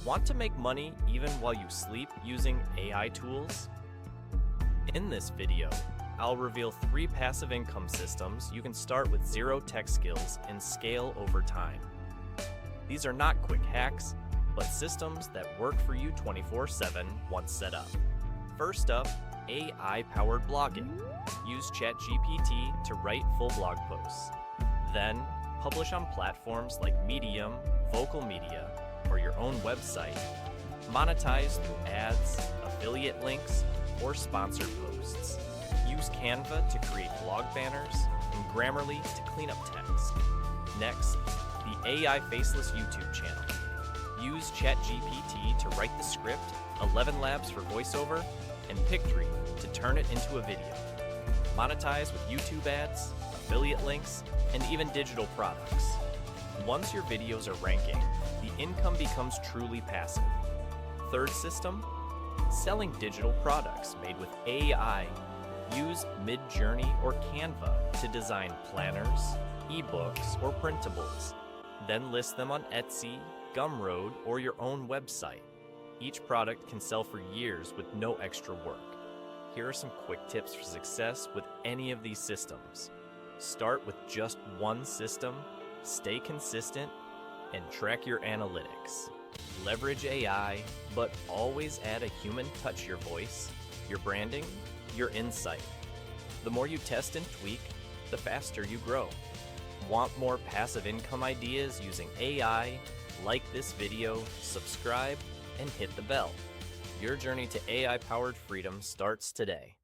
Want to make money even while you sleep using AI tools? In this video, I'll reveal 3 passive income systems you can start with zero tech skills and scale over time. These are not quick hacks, but systems that work for you 24/7 once set up. First up, AI-powered blogging. Use ChatGPT to write full blog posts. Then, publish on platforms like Medium, Vocal Media, or your own website. Monetize through ads, affiliate links, or sponsored posts. Use Canva to create blog banners and Grammarly to clean up text. Next, the AI Faceless YouTube channel. Use ChatGPT to write the script, ElevenLabs for voiceover, and Pictory to turn it into a video. Monetize with YouTube ads, affiliate links, and even digital products. Once your videos are ranking, the income becomes truly passive. Third system, selling digital products made with AI. Use Midjourney or Canva to design planners, ebooks, or printables. Then list them on Etsy, Gumroad, or your own website. Each product can sell for years with no extra work. Here are some quick tips for success with any of these systems. Start with just one system, stay consistent, and track your analytics. Leverage AI, but always add a human touch to your voice, your branding, your insight. The more you test and tweak, the faster you grow. Want more passive income ideas using AI? Like this video, subscribe, and hit the bell. Your journey to AI-powered freedom starts today.